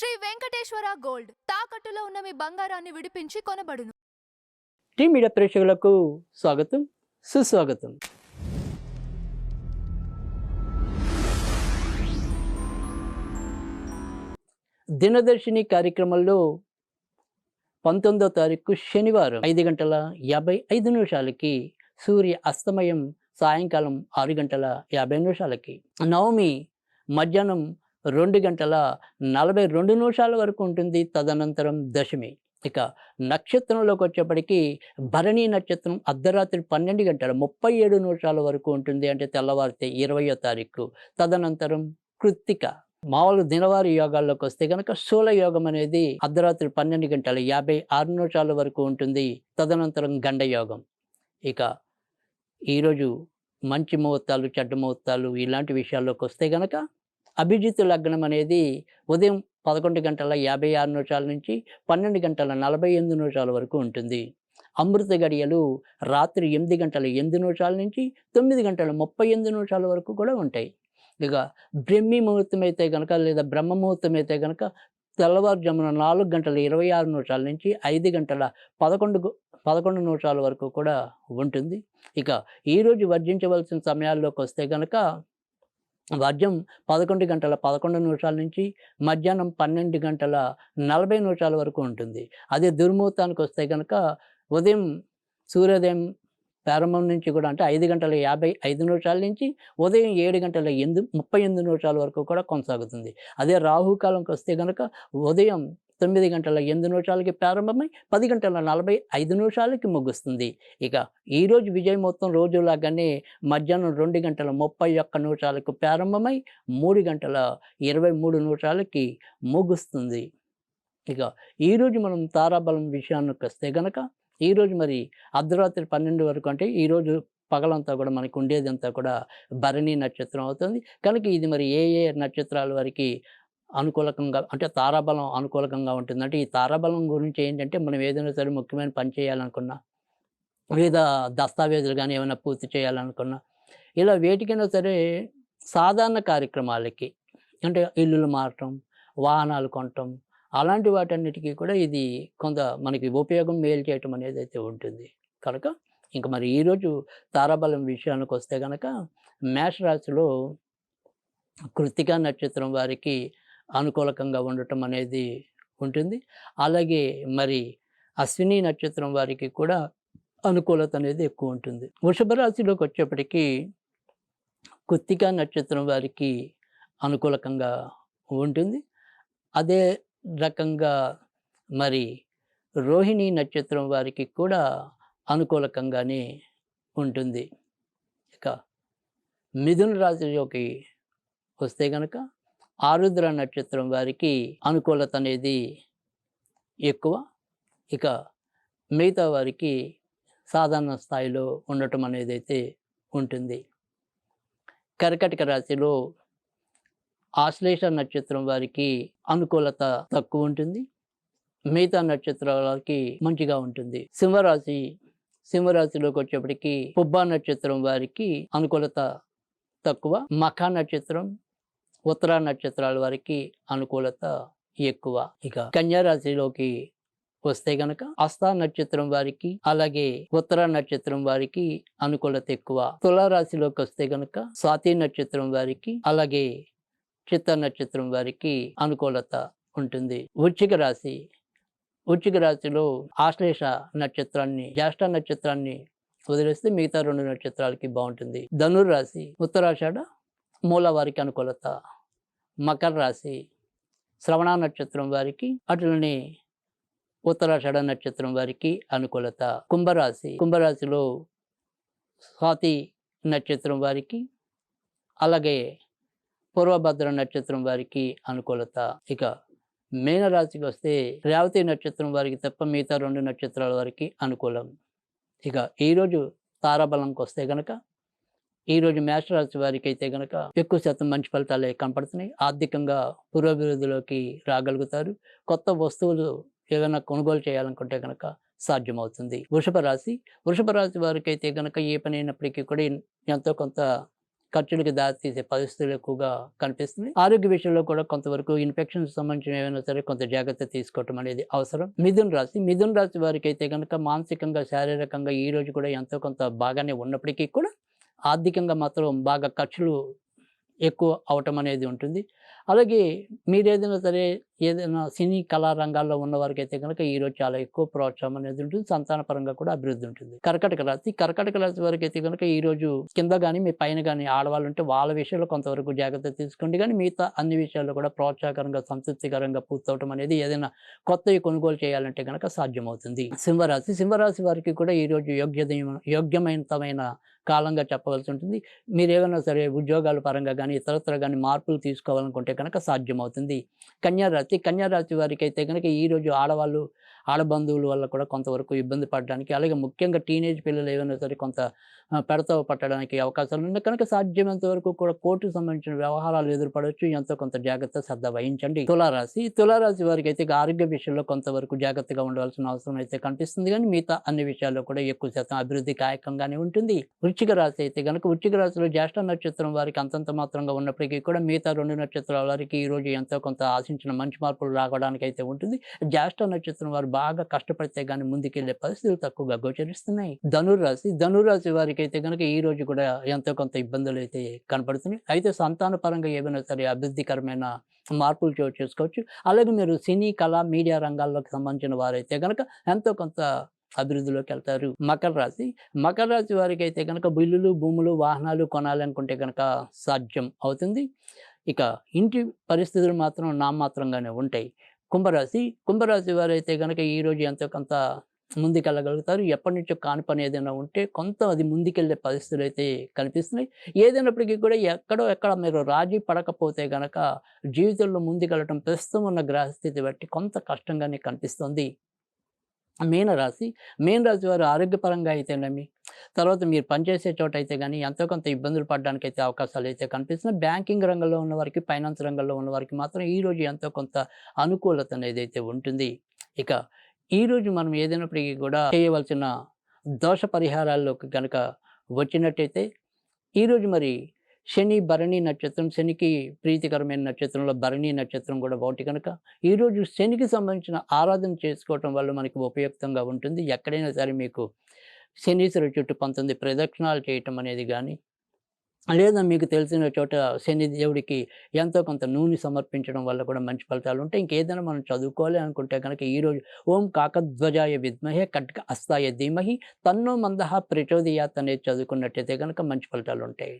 Shri Venkateswara gold తాకట్టులో ఉన్న మీ బంగారాన్ని విడిపించి కొనబడును. టీ మీడియా ప్రేక్షకులకు స్వాగతం, సుస్వాగతం. దినదర్శిని కార్యక్రమంలో 19వ తారీఖు శనివారం 5:55 సూర్య అస్తమయం సాయంకాలం 6:50 నవమి మధ్యాహ్నం 2:42 వరకు ఉంటుంది. తదనంతరం దశమి. ఇక నక్షత్రంలోకి వచ్చేప్పటికీ భరణి నక్షత్రం అర్ధరాత్రి 12:37 వరకు ఉంటుంది, అంటే తెల్లవారితే 20వ తారీఖు. తదనంతరం కృత్తిక. మామూలు దినవారీ యోగాల్లోకి వస్తే కనుక శూల యోగం అనేది అర్ధరాత్రి 12:56 వరకు ఉంటుంది. తదనంతరం గండ యోగం. ఇక ఈరోజు మంచి ముహూర్తాలు, చెడ్డ ముహూర్తాలు ఇలాంటి విషయాల్లోకి వస్తే కనుక అభిజిత్ లగ్నం అనేది ఉదయం 11:56 నుంచి 12:48 వరకు ఉంటుంది. అమృత గడియలు రాత్రి 8:08 నుంచి 9:38 వరకు కూడా ఉంటాయి. ఇక బ్రహ్మి ముహూర్తం అయితే కనుక లేదా బ్రహ్మ ముహూర్తం అయితే కనుక తెల్లవారుజామున 4:26 నుంచి 5:11 వరకు కూడా ఉంటుంది. ఇక ఈరోజు వర్జించవలసిన సమయాల్లోకి వస్తే కనుక వర్జం 11:11 నుంచి మధ్యాహ్నం 12:40 వరకు ఉంటుంది. అదే దుర్ముహూర్తానికి వస్తే కనుక ఉదయం సూర్యోదయం ప్రారంభం నుంచి కూడా, అంటే 5:55 నుంచి ఉదయం 7:38 వరకు కూడా కొనసాగుతుంది. అదే రాహుకాలంకి వస్తే కనుక ఉదయం 9:08 ప్రారంభమై 10:45 ముగుస్తుంది. ఇక ఈరోజు విజయ మొత్తం రోజులాగానే మధ్యాహ్నం 2:31 ప్రారంభమై 3:23 ముగుస్తుంది. ఇక ఈరోజు మనం తారాబలం విషయానికి వస్తే కనుక ఈరోజు మరి అర్ధరాత్రి 12 వరకు, అంటే ఈరోజు పగలంతా కూడా మనకు ఉండేదంతా కూడా భరణి నక్షత్రం అవుతుంది. కనుక ఇది మరి ఏ ఏ నక్షత్రాల వారికి అనుకూలకంగా, అంటే తారాబలం అనుకూలకంగా ఉంటుంది. అంటే ఈ తారాబలం గురించి ఏంటంటే మనం ఏదైనా సరే ముఖ్యమైన పని చేయాలనుకున్నా, లేదా దస్తావేజులు కానీ ఏమైనా పూర్తి చేయాలనుకున్నా, ఇలా వేటికైనా సరే సాధారణ కార్యక్రమాలకి, అంటే ఇల్లులు మారటం, వాహనాలు కొనటం, అలాంటి వాటన్నిటికీ కూడా ఇది కొంత మనకి ఉపయోగం, మేలు చేయటం అనేది అయితే ఉంటుంది. కనుక ఇంక మరి ఈరోజు తారాబలం విషయానికి వస్తే కనుక మేషరాశిలో కృత్తికా నక్షత్రం వారికి అనుకూలకంగా ఉండటం అనేది ఉంటుంది. అలాగే మరి అశ్విని నక్షత్రం వారికి కూడా అనుకూలత అనేది ఎక్కువ ఉంటుంది. వృషభ రాశిలోకి వచ్చేప్పటికీ కృత్తికా నక్షత్రం వారికి అనుకూలకంగా ఉంటుంది. అదే రకంగా మరి రోహిణి నక్షత్రం వారికి కూడా అనుకూలకంగానే ఉంటుంది. ఇక మిథున రాశిలోకి వస్తే కనుక ఆరుద్ర నక్షత్రం వారికి అనుకూలత అనేది ఎక్కువ. ఇక మిగతా వారికి సాధారణ స్థాయిలో ఉండటం అనేది అయితే ఉంటుంది. కర్కాటక రాశిలో ఆశ్లేష నక్షత్రం వారికి అనుకూలత తక్కువ ఉంటుంది. మిగతా నక్షత్రాలకి మంచిగా ఉంటుంది. సింహరాశిలోకి వచ్చేప్పటికి పుబ్బా నక్షత్రం వారికి అనుకూలత తక్కువ. మఖ నక్షత్రం, ఉత్తర నక్షత్రాల వారికి అనుకూలత ఎక్కువ. ఇక కన్యా రాశిలోకి వస్తే గనక హస్త నక్షత్రం వారికి, అలాగే ఉత్తర నక్షత్రం వారికి అనుకూలత ఎక్కువ. తులారాశిలోకి వస్తే గనక స్వాతి నక్షత్రం వారికి, అలాగే చిత్త నక్షత్రం వారికి అనుకూలత ఉంటుంది. వృశ్చిక రాశిలో ఆశ్లేష నక్షత్రాన్ని, జ్యేష్ఠ నక్షత్రాన్ని వదిలేస్తే మిగతా 2 నక్షత్రాలకి బాగుంటుంది. ధనుర్రాశి ఉత్తరాషాఢ మూల వారికి అనుకూలత. మకర రాశి శ్రవణ నక్షత్రం వారికి, అట్లనే ఉత్తరాషాఢ నక్షత్రం వారికి అనుకూలత. కుంభరాశిలో స్వాతి నక్షత్రం వారికి, అలాగే పూర్వభద్ర నక్షత్రం వారికి అనుకూలత. ఇక మీనరాశికి వస్తే రేవతి నక్షత్రం వారికి తప్ప మిగతా 2 నక్షత్రాల వారికి అనుకూలం. ఇక ఈరోజు తారాబలంకి వస్తే కనుక ఈరోజు మేషరాశి వారికి అయితే కనుక ఎక్కువ శాతం మంచి ఫలితాలే కనపడుతున్నాయి. ఆర్థికంగా పురోభివృద్ధిలోకి రాగలుగుతారు. కొత్త వస్తువులు ఏదైనా కొనుగోలు చేయాలనుకుంటే కనుక సాధ్యమవుతుంది. వృషభ రాశి వారికి అయితే కనుక ఏ పని అయినప్పటికీ కూడా ఎంతో కొంత ఖర్చులకు దారితీసే పరిస్థితులు ఎక్కువగా కనిపిస్తున్నాయి. ఆరోగ్య విషయంలో కూడా కొంతవరకు ఇన్ఫెక్షన్స్ సంబంధించిన ఏమైనా సరే కొంత జాగ్రత్త తీసుకోవటం అనేది అవసరం. మిథున రాశి వారికైతే గనుక మానసికంగా, శారీరకంగా ఈ రోజు కూడా ఎంతో కొంత బాగానే ఉన్నప్పటికీ కూడా ఆర్థికంగా మాత్రం బాగా ఖర్చులు ఎక్కువ అవటం అనేది ఉంటుంది. అలాగే మీరేదైనా సరే ఏదైనా సినీ కళా రంగాల్లో ఉన్నవారికైతే గనుక ఈరోజు చాలా ఎక్కువ ప్రోత్సాహం అనేది ఉంటుంది. సంతానపరంగా కూడా అభివృద్ధి ఉంటుంది. కర్కాటక రాశి వారికైతే గనుక ఈరోజు కింద గాని, మీ పైన గాని ఆడవాళ్ళుంటే వాళ్ళ విషయంలో కొంతవరకు జాగ్రత్త తీసుకోండి గానీ, మిగతా అన్ని విషయాల్లో కూడా ప్రోత్సాహకరంగా, సంతృప్తికరంగా పూర్తవటం అనేది ఏదైనా కొత్తవి కొనుగోలు చేయాలంటే గనక సాధ్యమవుతుంది. సింహరాశి వారికి కూడా ఈరోజు యోగ్యమైనతమైన కాలంగా చెప్పవలసి ఉంటుంది. మీరేమైనా సరే ఉద్యోగాల పరంగా గానీ, ఇతరత్రా గానీ మార్పులు తీసుకోవాలనుకుంటే కనుక సాధ్యమవుతుంది. కన్యా రాశి వారికైతే గనుక ఈరోజు ఆడబంధువుల వల్ల కూడా కొంతవరకు ఇబ్బంది పడడానికి, అలాగే ముఖ్యంగా టీనేజ్ పిల్లలు ఏవైనా సరే కొంత పెడతవ పట్టడానికి అవకాశాలు ఉన్నాయి కనుక సాధ్యమైనంత వరకు కూడా కోర్టుకు సంబంధించిన వ్యవహారాలు ఎదురుపడవచ్చు. ఎంతో కొంత జాగ్రత్త, శ్రద్ధ వహించండి. తులారాశి వారికైతే ఆరోగ్య విషయంలో కొంతవరకు జాగ్రత్తగా ఉండవలసిన అవసరం అయితే కనిపిస్తుంది కానీ, మిగతా అన్ని విషయాల్లో కూడా ఎక్కువ శాతం అభివృద్ధి కాయకంగానే ఉంటుంది. వృశ్చిక రాశిలో జ్యేష్ఠ నక్షత్రం వారికి అంతంత మాత్రంగా ఉన్నప్పటికీ కూడా మిగతా 2 నక్షత్రాల వారికి ఈరోజు ఎంతో కొంత ఆశించిన మంచి మార్పులు రావడానికి అయితే ఉంటుంది. జ్యేష్ఠ నక్షత్రం వారు బాగా కష్టపడితే గానీ ముందుకెళ్లే పరిస్థితులు తక్కువగా గోచరిస్తున్నాయి. ధనుర్రాశి వారికి అయితే గనుక ఈ రోజు కూడా ఎంతో కొంత ఇబ్బందులు అయితే కనపడుతున్నాయి. అయితే సంతాన పరంగా ఏమైనా సరే అభివృద్ధికరమైన మార్పులు చోటు చేసుకోవచ్చు. అలాగే మీరు సినీ, కళ, మీడియా రంగాల్లోకి సంబంధించిన వారైతే గనక ఎంతో కొంత అభివృద్ధిలోకి వెళ్తారు. మకర రాశి వారికి అయితే కనుక బిల్లులు, భూములు, వాహనాలు కొనాలనుకుంటే కనుక సాధ్యం అవుతుంది. ఇక ఇంటి పరిస్థితులు మాత్రం నామాత్రంగానే ఉంటాయి. కుంభరాశి వారైతే కనుక ఈరోజు ఎంతో కొంత ముందుకెళ్ళగలుగుతారు. ఎప్పటి నుంచో కాని పని ఏదైనా ఉంటే కొంత అది ముందుకెళ్ళే పరిస్థితులు అయితే కనిపిస్తున్నాయి. ఏదైనప్పటికీ కూడా ఎక్కడ మీరు రాజీ పడకపోతే గనక జీవితంలో ముందుకెళ్ళటం ప్రస్తుతం ఉన్న గ్రహస్థితి బట్టి కొంత కష్టంగానే కనిపిస్తుంది. మీనరాశి వారు ఆరోగ్యపరంగా అయితేనేమి, తర్వాత మీరు పనిచేసే చోట అయితే కానీ ఎంతో కొంత ఇబ్బందులు పడడానికైతే అవకాశాలు అయితే కనిపిస్తున్నాయి. బ్యాంకింగ్ రంగంలో ఉన్నవారికి, ఫైనాన్స్ రంగంలో ఉన్నవారికి మాత్రం ఈరోజు ఎంతో కొంత అనుకూలత అనేది అయితే ఉంటుంది. ఇక ఈరోజు మనం ఏదైనప్పటికీ కూడా చేయవలసిన దోష పరిహారాల్లోకి కనుక వచ్చినట్టయితే ఈరోజు మరి శని భరణి నక్షత్రం, శనికి ప్రీతికరమైన నక్షత్రంలో భరణి నక్షత్రం కూడా ఒకటి కనుక ఈరోజు శనికి సంబంధించిన ఆరాధన చేసుకోవటం వల్ల మనకి ఉపయుక్తంగా ఉంటుంది. ఎక్కడైనా సరే మీకు శనీశ్వరుడి చుట్టూ 19 ప్రదక్షిణాలు చేయటం అనేది కానీ, లేదా మీకు తెలిసిన చోట శని దేవుడికి ఎంతో కొంత నూనె సమర్పించడం వల్ల కూడా మంచి ఫలితాలు ఉంటాయి. ఇంకేదైనా మనం చదువుకోవాలి అనుకుంటే కనుక ఈరోజు ఓం కాకధ్వజాయ విద్మహే ఖడ్గ హస్తాయ ధీమహి తన్నో మందః ప్రచోదయాత్ అనేది చదువుకున్నట్టయితే కనుక మంచి ఫలితాలు ఉంటాయి.